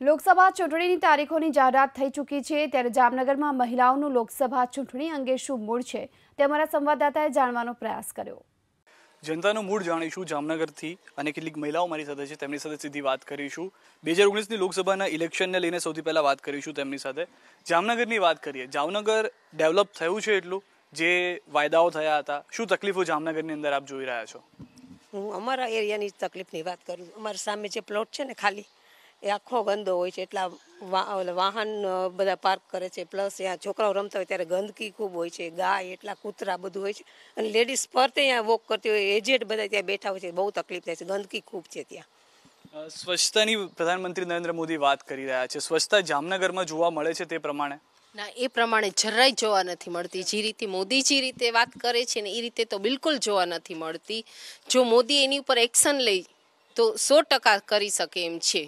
લોકસભા ચૂંટણીની તારીખોની જાહેરાત થઈ ચૂકી છે ત્યારે જામનગરમાં મહિલાઓનું લોકસભા ચૂંટણી અંગે શું મૂડ છે તે અમારા સંવાદદાતાએ જાણવાનો પ્રયાસ કર્યો। જનતાનું મૂડ જાણીશું જામનગરથી અને કેટલીક મહિલાઓ મારી સાથે છે તેમની સાથે સીધી વાત કરીશું। 2019ની લોકસભાના ઇલેક્શનને લઈને સૌથી પહેલા વાત કરીશું તેમની સાથે। જામનગરની વાત કરીએ, જામનગર ડેવલપ થયું છે એટલું જે વાયદાઓ થયા હતા, શું તકલીફો જામનગરની અંદર આપ જોઈ રહ્યા છો? હું અમારા એરિયાની તકલીફની વાત કરું। અમારા સામે જે પ્લોટ છે ને ખાલી એ આખો ગંદો હોય છે, એટલા વાહન બધા પાર્ક કરે છે, પ્લસ ત્યાં છોકરાઓ રમતા હોય ત્યારે ગંદકી ખૂબ હોય છે, ગાય એટલા કૂતરા બધું હોય છે અને લેડીઝ પર ત્યાં વોક કરતી હોય, એજેડ બધા ત્યાં બેઠા હોય છે, બહુ તકલીફ થાય છે, ગંદકી ખૂબ છે ત્યાં। સ્વચ્છતાની પ્રધાનમંત્રી નરેન્દ્ર મોદી વાત કરી રહ્યા છે, સ્વચ્છતા જામનગરમાં જોવા મળે છે તે પ્રમાણે? ના, એ પ્રમાણે જરાય જોવા નથી મળતી। જે રીતે મોદીજી રીતે વાત કરે છે ને એ રીતે તો બિલકુલ જોવા નથી મળતી। જો મોદી એની ઉપર એક્શન લે તો 100% કરી શકે એમ છે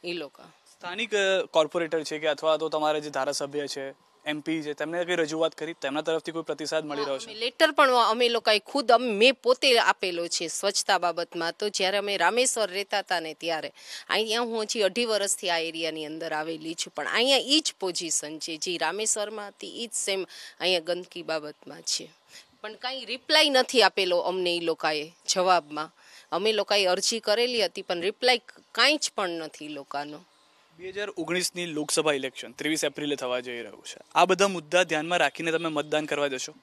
એ લોકો। સ્થાનિક કોર્પોરેટર છે કે અથવા તો તમારા જે ધારાસભ્ય છે, એમપી છે, તેમને કઈ રજૂઆત કરી, તેમના તરફથી કોઈ પ્રતિસાદ મળી રહ્યો છે? લેટર પણ અમે લોકોએ ખુદ મેં પોતે આપેલો છે સ્વચ્છતા બાબતમાં। તો જ્યારે અમે રામેશ્વર રહેતા હતા ને ત્યારે અહીંયા હું હજી 2.5 વર્ષથી આ એરિયાની અંદર આવેલી છું, પણ અહીંયા એ જ પોઝિશન છે જે રામેશ્વરમાં હતી એ જ સેમ અહીંયા ગંદકી બાબતમાં છે, પણ કાંઈ રિપ્લાય નથી આપેલો અમને એ લોકોએ જવાબમાં। અમે લોકોએ અરજી કરેલી હતી પણ રિપ્લાય કાંઈ જ પણ નથી લોકોનો। 2019ની લોકસભા ઇલેક્શન 23 એપ્રિલે થવા જઈ રહ્યું છે, આ બધા મુદ્દા ધ્યાનમાં રાખીને તમે મતદાન કરવા જશો?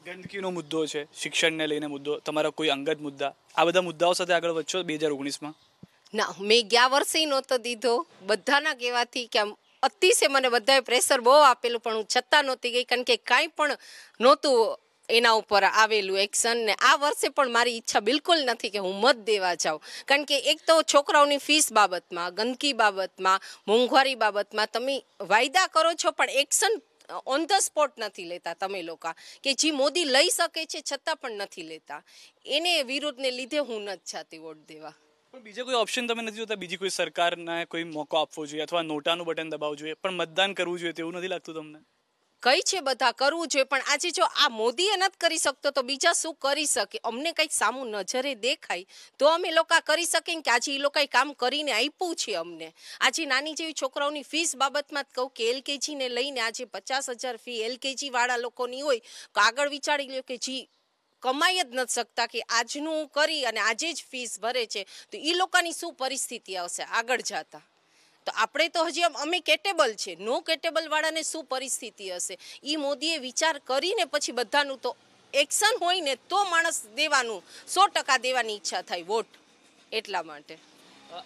ગંદકીનો મુદ્દો છે, શિક્ષણને લઈને મુદ્દો, તમારા કોઈ અંગત મુદ્દા, આ બધા મુદ્દાઓ સાથે આગળ વધશો 2019માં? ના, મેં ગયા વર્ષે નહોતો દીધો, બધાના કહેવાથી કે આમ અતિશય મને બધાએ પ્રેશર બહુ આપેલું પણ હું છતાં નહોતી ગઈ, કારણ કે કાંઈ પણ નહોતું એના ઉપર આવેલું એક્શન ને આ વર્ષે પણ મારી ઈચ્છા બિલકુલ નથી કે હું મત દેવા જાઉં, કારણ કે એક તો છોકરાઓની ફીસ બાબતમાં, ગંદકી બાબતમાં, મોંઘવારી બાબતમાં તમે વાયદા કરો છો પણ એક્શન ઓન ધ સ્પોટ નથી લેતા તમે લોકો, કે જે મોદી લઈ શકે છે છતાં પણ નથી લેતા, એને વિરોધને લીધે હું નથી જાતી વોટ દેવા। પણ બીજા કોઈ ઓપ્શન તમે નથી જોતા? બીજી કોઈ સરકારને કોઈ મોકો આપવો જોઈએ અથવા નોટાનું બટન દબાવવું જોઈએ પણ મતદાન કરવું જોઈએ તેવું નથી લાગતું તમને? કઈ છે બધા કરવું જોઈએ, પણ આજે જો આ મોદી એ નથી કરી શકતો તો બીજા શું કરી શકે? અમને કંઈક સામું નજરે દેખાય તો અમે લોકો કરી શકીએ કે આજે એ લોકોએ કામ કરીને આપ્યું છે અમને। આજે નાની જેવી છોકરાઓની ફીસ બાબતમાં જ કહું કે LKGને લઈને આજે 50,000 ફી LKG વાળા લોકોની હોય તો આગળ વિચારી લ્યો કે જી કમાઈ જ નથી શકતા કે આજનું કરી અને આજે જ ફીસ ભરે છે તો એ લોકોની શું પરિસ્થિતિ આવશે આગળ જતા? તો આપણે તો હજી અમે કેટેબલ છે, નો કેટેબલ વાળાને શું પરિસ્થિતિ હશે? એ મોદીએ વિચાર કરીને પછી બધાનું તો એક્શન હોય ને તો માણસ દેવાનું 100% દેવાની ઈચ્છા થાય વોટ, એટલા માટે।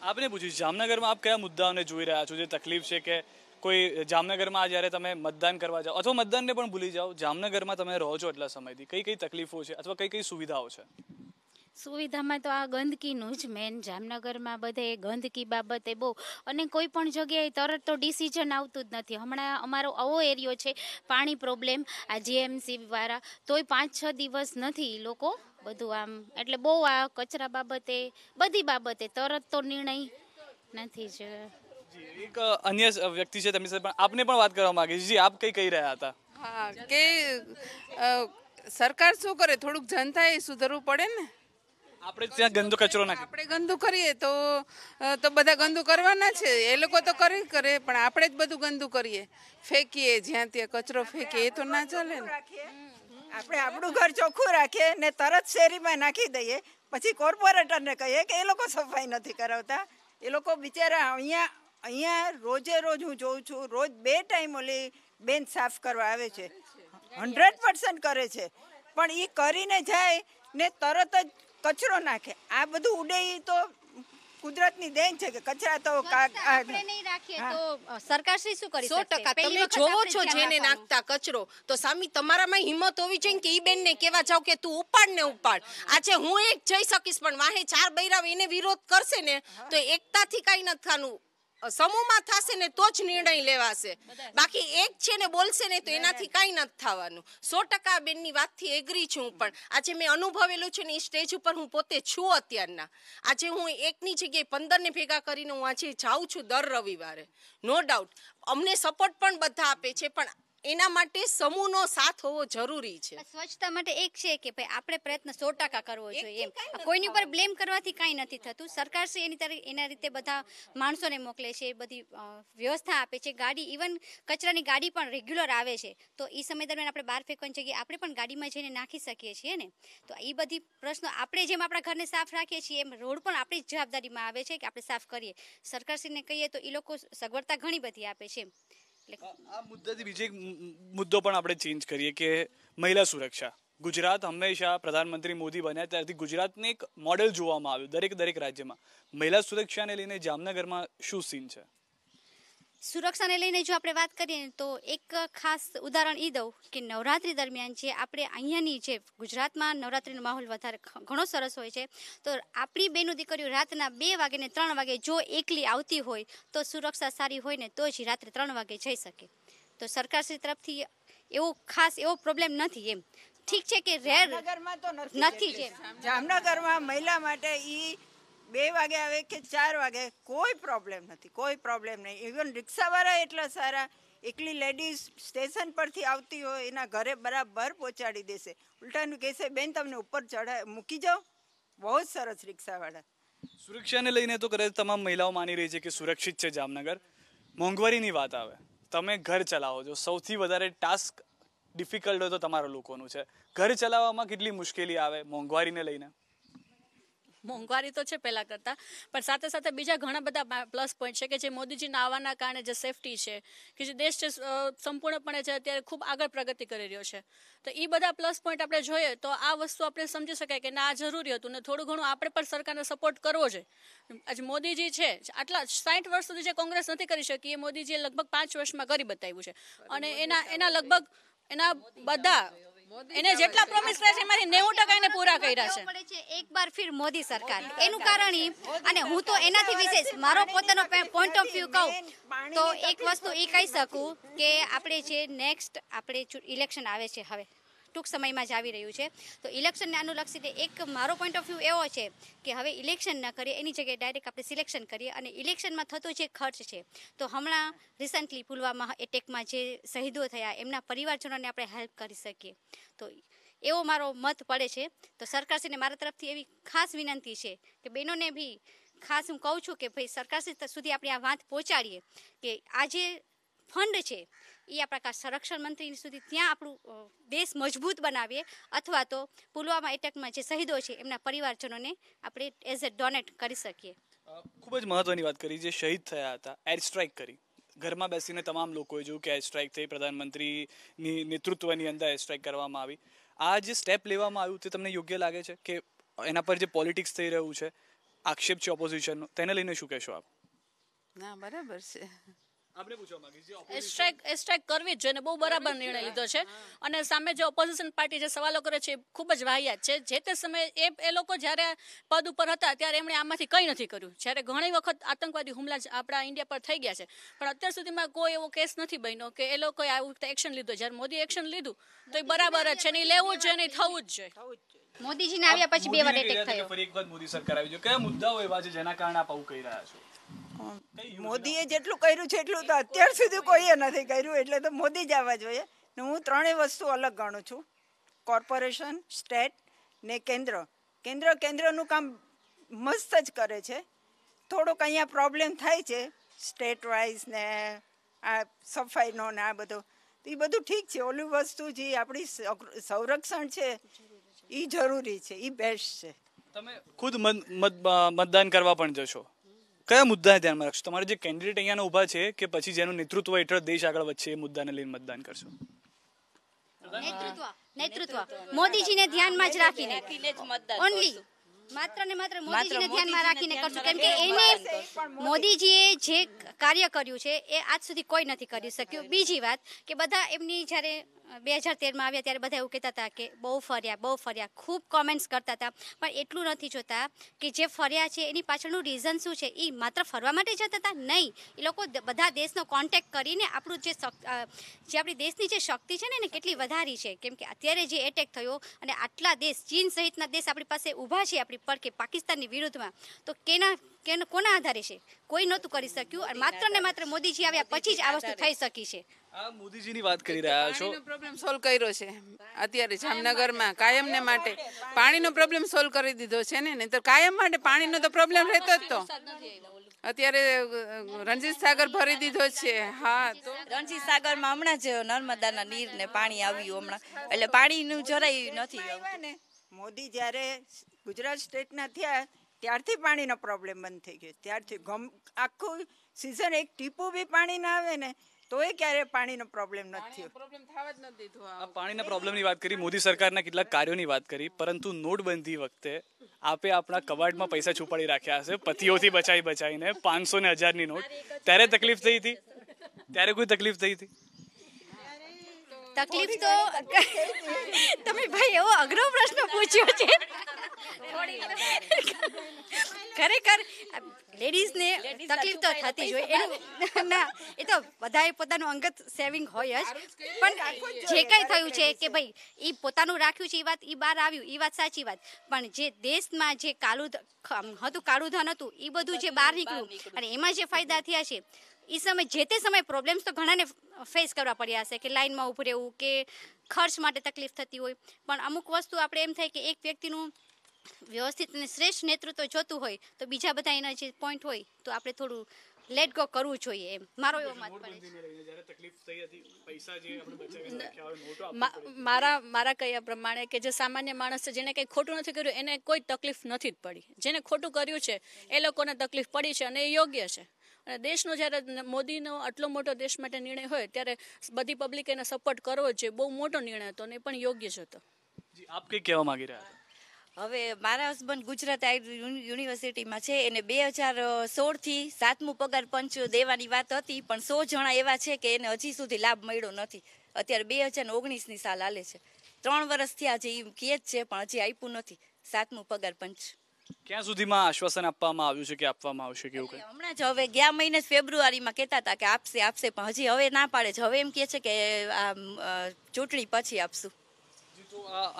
આપને પૂછ્યું, જામનગરમાં આપ કયા મુદ્દાઓને જોઈ રહ્યા છો? જે તકલીફ છે કે કોઈ જામનગરમાં જ્યારે તમે મતદાન કરવા જાઓ અથવા મતદાનને પણ ભૂલી જાઓ, જામનગરમાં તમે રહો છો એટલા સમયથી, કઈ કઈ તકલીફો છે અથવા કઈ કઈ સુવિધાઓ છે? સુવિધામાં તો આ ગંદકીનું જ મેન, જામનગરમાં બધે ગંદકી બાબતે બહુ, અને કોઈ પણ જગ્યાએ તરત તો ડિસિઝન આવતું જ નથી। હમણાં અમારો આવો એરિયો છે, પાણી પ્રોબ્લેમ, આ GMC વાળા તોય 5-6 દિવસ નથી લોકો બધું આમ, એટલે બહુ આ કચરા બાબતે બધી બાબતે તરત તો નિર્ણય નથી જ। એક અન્ય વ્યક્તિ છે તેમની સાથે પણ આપને પણ વાત કરવા માંગે છે। જી, આપ કઈ કહી રહ્યા હતા? હા, કે સરકાર શું કરે, થોડુંક જનતાએ સુધરવું પડે ને। આપણે ત્યાં ગંદો કચરો નાખે, આપણે ગંદુ કરીએ તો બધા ગંદુ કરવાના છે, એ લોકો તો કરે પણ આપણે જ બધું ગંદુ કરીએ, ફેંકીએ જ્યાં ત્યાં કચરો ફેંકીએ, એ તો ના ચાલે ને। આપણે આપણું ઘર ચોખ્ખું રાખીએ ને તરત શેરીમાં નાખી દઈએ, પછી કોર્પોરેટરને કહીએ કે એ લોકો સફાઈ નથી કરાવતા। એ લોકો બિચારા અહીંયા રોજે રોજ હું જોઉં છું, રોજ 2 ટાઈમ ઓલી બેન સાફ કરવા આવે છે, 100% કરે છે, પણ એ કરીને જાય ને તરત જ કચરો નાખે। આ બધું ઉડે એ તો કુદરતની દેન છે કે કચરા તો આપણે નહીં રાખીએ તો સરકાર શું કરી શકશે? 100% તમે જોવો છો જેને નાખતા કચરો તો સામી તમારામાં હિંમત હોવી જોઈએ કે ઈ બેનને કેવા જાવ કે તું ઉપાડ ને ઉપાડ। આજે હું એક જઈ શકીશ પણ વાહે 4 બૈરાવ એને વિરોધ કરશે ને તો એકતાથી કઈ નથી થવાનું, સમૂહમાં થશે ને તો જ નિર્ણય લેવાશે, બાકી એક છે ને બોલશે ને તો એનાથી કાંઈ નથી થવાનું। 100% બેનની વાતથી એગ્રી છું, પણ આજે મેં અનુભવેલું છે ને એ સ્ટેજ ઉપર હું પોતે છું અત્યારના। આજે હું એકની જગ્યાએ 15ને ભેગા કરીને હું આજે જાઉં છું દર રવિવારે, નો ડાઉટ અમને સપોર્ટ પણ બધા આપે છે, પણ એના માટે સમૂહનો સાથ હોવો જરૂરી છે. સ્વચ્છતા માટે એક છે કે ભાઈ આપણે પ્રયત્ન 100% કરવો જોઈએ એમ. કોઈની ઉપર બ્લેમ કરવાથી કાંઈ નથી થતું. સરકાર શ્રી એના રીતે બધા માણસોને મોકલે છે, બધી વ્યવસ્થા આપે છે. ગાડી ઇવન કચરાની ગાડી પણ રેગ્યુલર આવે છે. તો એ સમય દરમિયાન આપણે બહાર ફેંકવાની જગ્યાએ આપણે પણ ગાડીમાં જઈને નાખી શકીએ છીએ ને. તો એ બધી પ્રશ્નો આપણે જેમ આપણા ઘરને સાફ રાખીએ છીએ એમ રોડ પણ આપણી જ જવાબદારીમાં આવે છે કે આપણે સાફ કરીએ. સરકારશ્રીને કહીએ તો એ લોકો સગવડતા ઘણી બધી આપે છે. આ મુદ્દાથી બીજો એક મુદ્દો પણ આપણે ચેન્જ કરીએ કે મહિલા સુરક્ષા. ગુજરાત હંમેશા પ્રધાનમંત્રી મોદી બન્યા ત્યારથી ગુજરાતને એક મોડેલ જોવામાં આવ્યું દરેક રાજ્યમાં. મહિલા સુરક્ષાને લઈને જામનગરમાં શું સીન છે? સુરક્ષાને લઈને જો આપણે વાત કરીએ તો એક ખાસ ઉદાહરણ એ દઉં કે નવરાત્રી દરમિયાન જે આપણે અહીંયાની જે ગુજરાતમાં નવરાત્રીનો માહોલ વધારે ઘણો સરસ હોય છે. તો આપણી બહેનો દીકરીઓ રાતના 2 વાગે ને 3 વાગે જો એકલી આવતી હોય તો સુરક્ષા સારી હોય ને તો જ રાત્રે 3 વાગે જઈ શકે. તો સરકારશ્રી તરફથી એવો પ્રોબ્લેમ નથી એમ. ઠીક છે કે રેર જામનગરમાં તો નથી જ એમ. જામનગરમાં મહિલા માટે 2 વાગે આવે કે 4 વાગે કોઈ પ્રોબ્લેમ નહીં. ઇવન રિક્ષાવાળા એટલા સારા, એકલી લેડીઝ સ્ટેશન પરથી આવતી હોય એના ઘરે બરાબર પહોંચાડી દેશે. ઉલટાનું કહેશે બેન તમને ઉપર મૂકી જાઓ. બહુ જ સરસ રિક્ષાવાળા. સુરક્ષાને લઈને તો કદાચ તમામ મહિલાઓ માની રહી છે કે સુરક્ષિત છે જામનગર. મોંઘવારીની વાત આવે, તમે ઘર ચલાવો છો, સૌથી વધારે ટાસ્ક ડિફિકલ્ટ હોય તો તમારા લોકોનું છે. ઘર ચલાવવામાં કેટલી મુશ્કેલી આવે મોંઘવારીને લઈને? મોંઘવારી તો છે પહેલા કરતા, પણ સાથે સાથે બીજા ઘણા બધા પ્લસ પોઈન્ટ છે કે જે મોદીજીના આવવાના કારણે જે સેફટી છે કે જે દેશ છે સંપૂર્ણપણે છે અત્યારે ખૂબ આગળ પ્રગતિ કરી રહ્યો છે. તો એ બધા પ્લસ પોઈન્ટ આપણે જોઈએ તો આ વસ્તુ આપણે સમજી શકાય કે ના આ જરૂરી હતું ને થોડું ઘણું આપણે પણ સરકારને સપોર્ટ કરવો જોઈએ. આજે મોદીજી છે આટલા 60 વર્ષ સુધી જે કોંગ્રેસ નથી કરી શકી એ મોદીજીએ લગભગ 5 વર્ષમાં કરી બતાવ્યું છે. અને એના લગભગ એના બધા એને જેટલા પ્રોમિસ કર્યા છે એમાંથી 90% એને પૂરા કર્યા છે. એક બાર ફિર મોદી સરકાર. એનું કારણ અને હું તો એનાથી વિશેષ મારો પોતાનો પોઈન્ટ ઓફ વ્યૂ કહું તો એક વસ્તુ એ કહી શકું કે આપણે જે નેક્સ્ટ ઇલેક્શન આવે છે હવે ટૂંક સમયમાં જ આવી રહ્યું છે. તો ઇલેક્શનને અનુલક્ષીને એક મારો પોઈન્ટ ઓફ વ્યૂ એવો છે કે હવે ઇલેક્શન ન કરીએ, એની જગ્યાએ ડાયરેક્ટ આપણે સિલેક્શન કરીએ અને ઇલેક્શનમાં થતો જે ખર્ચ છે તો હમણાં રિસન્ટલી પુલવામા એટેકમાં જે શહીદો થયા એમના પરિવારજનોને આપણે હેલ્પ કરી શકીએ. તો એવો મારો મત પડે છે. તો સરકારશ્રીને મારા તરફથી એવી ખાસ વિનંતી છે કે બહેનોને બી ખાસ હું કહું છું કે ભાઈ સરકારશ્રી સુધી આપણે આ વાત પહોંચાડીએ કે આ જે ફંડ છે એ આપણા સંરક્ષણ મંત્રી સુધી ત્યાં આપણું દેશ મજબૂત બનાવીએ અથવા તો પુલવામા એટેકમાં જે શહીદો છે એમના પરિવારજનોને આપણે એઝ એ ડોનેટ કરી શકીએ. ખૂબ જ મહત્વની વાત કરી. જે શહીદ થયા હતા, એર સ્ટ્રાઇક કરી, ઘરમાં બેસીને તમામ લોકોએ જોયું કે એર સ્ટ્રાઇક થઈ, પ્રધાનમંત્રીની નેતૃત્વની અંદર એર સ્ટ્રાઇક કરવામાં આવી. આ જે સ્ટેપ લેવામાં આવ્યું તે તમને યોગ્ય લાગે છે કે એના પર જે પોલિટિક્સ થઈ રહ્યું છે, આક્ષેપ છે ઓપોઝિશનનો, તેને લઈને શું કહેશો આપ? ના બરાબર છે. આપણે પૂછવા માંગીએ છીએ સ્ટ્રાઇક કરવી જ જોઈએ, બહુ બરાબર નિર્ણય લીધો છે. અને સામે જે ઓપોઝિશન પાર્ટી જે સવાલો કરે છે એ ખૂબ જ વાહિયાત છે. જે તે સમયે એ લોકો જ્યારે પદ ઉપર હતા ત્યારે એમણે આમાંથી કંઈ નથી કર્યું. જ્યારે ઘણી વખત આતંકવાદી હુમલા આપણા ઇન્ડિયા પર થઈ ગયા છે પણ અત્યાર સુધીમાં કોઈ એવો કેસ નથી બન્યો કે એ લોકોએ આવું એક્શન લીધું. જ્યારે મોદી એક્શન લીધું તો એ બરાબર જ છે ને, એ લેવું જ જોઈએ ને થવું જ જોઈએ. મોદીજીને આવ્યા પછી 2 વાર એટેક થયો. ફરી એક વખત મોદી સરકાર આવી છે. કયા મુદ્દાઓ એવા છે જેના કારણે આપ આવું કહી રહ્યા છો? મોદીએ જેટલું કર્યું છે એટલું તો અત્યાર સુધી કોઈએ નથી કર્યું, એટલે તો મોદી જ આવવા જોઈએ. ને હું 3 વસ્તુ અલગ ગણું છું: કોર્પોરેશન, સ્ટેટ ને કેન્દ્રનું કામ મસ્ત જ કરે છે. થોડોક અહીંયા પ્રોબ્લેમ થાય છે સ્ટેટ વાઇઝ ને આ સફાઈનો ને આ બધો, એ બધું ઠીક છે. ઓલી વસ્તુ જે આપણી સંરક્ષણ છે એ જરૂરી છે, એ બેસ્ટ છે. તમે ખુદ મતદાન કરવા પણ જશો, કયા મુદ્દાને ધ્યાનમાં રાખશો? તમારે જે કેન્ડિડેટ અહીંયા ઊભા છે કે પછી જેનું નેતૃત્વ હેઠળ દેશ આગળ વધશે એ મુદ્દાને લઈને મતદાન કરશો? નેતૃત્વ મોદીજીને ધ્યાનમાં જ રાખીને ઓનલી માત્ર ને માત્ર મોદીજીને ધ્યાનમાં રાખીને કરશું. કેમ કે એને મોદીજીએ જે કાર્ય કર્યું છે એ આજ સુધી કોઈ નથી કરી શક્યું. બીજી વાત કે બધા એમની જ્યારે 2013માં આવ્યા ત્યારે બધા એવું કહેતા હતા કે બહુ ફર્યા, ખૂબ કોમેન્ટ્સ કરતા હતા. પણ એટલું નથી જોતા કે જે ફર્યા છે એની પાછળનું રીઝન શું છે. એ માત્ર ફરવા માટે જતા હતા? નહીં, એ લોકો બધા દેશનો કોન્ટેક્ટ કરીને આપણું જે આપણી દેશની જે શક્તિ છે ને એને કેટલી વધારી છે. કેમ કે અત્યારે જે એટેક થયો અને આટલા દેશ, ચીન સહિતના દેશ આપણી પાસે ઊભા છે આપણી પર કે પાકિસ્તાનની વિરુદ્ધમાં, તો કે એને કોના આધારે છે? કોઈ નહોતું કરી શક્યું અને માત્ર ને માત્ર મોદીજી આવ્યા પછી જ આ વસ્તુ થઈ શકી છે. આ મોદીજીની વાત કરી રહ્યા છો. પાણીનો પ્રોબ્લેમ સોલ્વ કર્યો છે અત્યારે જામનગરમાં કાયમને માટે. પાણીનો પ્રોબ્લેમ સોલ્વ કરી દીધો છે ને, નહીં તો કાયમ માટે પાણીનો તો પ્રોબ્લેમ રહેતો જ તો. અત્યારે રણજીત સાગર ભરી દીધો છે. હા, તો રણજીત સાગરમાં હમણાં જ નર્મદાના નીર ને પાણી આવ્યું હમણાં, એટલે પાણીનું જરાય નથી આવતું. ને મોદી જ્યારે ગુજરાત સ્ટેટના થયા ત્યારથી પાણીનો પ્રોબ્લેમ બંધ થઈ ગયો. ત્યારથી આખું સિઝન એક ટીપું બી પાણી ના આવે ને તોય ક્યારે પાણીનો પ્રોબ્લેમ નથી થયો. પ્રોબ્લેમ થવા જ નથી દીધો. આ પાણીના પ્રોબ્લેમની વાત કરી, મોદી સરકારના કેટલાક કાર્યોની વાત કરી, પરંતુ નોટબંધી વખતે આપે આપણા કબાટમાં પૈસા છુપાડી રાખ્યા હશે પતિઓથી બચાવીને 500 ને 1000ની નોટ. ત્યારે તકલીફ થઈ હતી? ત્યારે કોઈ તકલીફ થઈ હતી? તકલીફ તો તમે ભાઈ એવો અઘરો પ્રશ્ન પૂછ્યો છે. ખરેખર લેડીઝને તકલીફ તો થતી જ હોય. એનું ના, એ તો બધાએ પોતાનું અંગત સેવિંગ હોય જ, પણ જે કંઈ થયું છે કે ભાઈ એ પોતાનું રાખ્યું છે, એ વાત એ બહાર આવ્યું, એ વાત સાચી વાત. પણ જે દેશમાં જે કાળું ધન હતું એ બધું જે બહાર નીકળ્યું અને એમાં જે ફાયદા થયા છે એ સમય જે તે સમયે પ્રોબ્લેમ્સ તો ઘણાને ફેસ કરવા પડ્યા હશે, કે લાઇનમાં ઊભું રહેવું, કે ખર્ચ માટે તકલીફ થતી હોય. પણ અમુક વસ્તુ આપણે એમ થાય કે એક વ્યક્તિનું વ્યવસ્થિત અને શ્રેષ્ઠ નેતૃત્વ જોતું હોય તો બીજા બધા એના જે પોઈન્ટ હોય તો આપણે થોડું લેટ ગો કરવું જોઈએ, એમ મારો એવો મત પડે. મારા કયા પ્રમાણે કે જે સામાન્ય માણસ છે જેને કંઈ ખોટું નથી કર્યું એને કોઈ તકલીફ નથી જ પડી. જેને ખોટું કર્યું છે એ લોકોને તકલીફ પડી છે અને એ યોગ્ય છે. અને દેશનો જ્યારે મોદીનો આટલો મોટો દેશ માટે નિર્ણય હોય ત્યારે બધી પબ્લિક એને સપોર્ટ કરવો જ જોઈએ. બહુ મોટો નિર્ણય હતો અને એ પણ યોગ્ય જ હતો. આપ કંઈ કહેવા માંગી રહ્યા હતા? હવે મારા હસબન્ડ ગુજરાત યુનિવર્સિટીમાં છે, એને 2016થી 7મું પગાર પંચ દેવાની વાત હતી, પણ 100 જણા એવા છે કે એને હજી સુધી લાભ મળ્યો નથી. અત્યારે 2019ની સાલ હાલે છે, 3 વર્ષ થયા છે, એ કહે જ છે પણ હજી આપ્યું નથી 7મું પગાર પંચ. ક્યાં સુધીમાં આશ્વાસન આપવામાં આવ્યું છે કે આપવામાં આવશે કે એવું કંઈ? હમણાં જ હવે ગયા મહિને ફેબ્રુઆરીમાં કહેતા હતા કે આપશે, પણ હજી હવે ના પાડે છે. હવે એમ કહે છે કે આ ચૂંટણી પછી આપશું.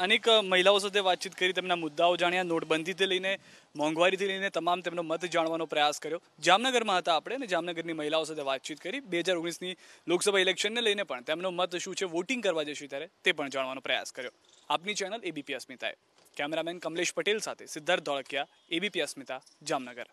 અનેક મહિલાઓ સાથે વાતચીત કરી, તેમના મુદ્દાઓ જાણ્યા, નોટબંધીથી લઈને મોંઘવારીથી લઈને તમામ તેમનો મત જાણવાનો પ્રયાસ કર્યો. જામનગરમાં હતા આપણે અને જામનગરની મહિલાઓ સાથે વાતચીત કરી. 2019ની લોકસભા ઇલેક્શનને લઈને પણ તેમનો મત શું છે, વોટિંગ કરવા જશે ત્યારે તે પણ જાણવાનો પ્રયાસ કર્યો. આપની ચેનલ એબીપી અસ્મિતાએ. કેમેરામેન કમલેશ પટેલ સાથે સિદ્ધાર્થ ધોળકિયા, એબીપી અસ્મિતા, જામનગર.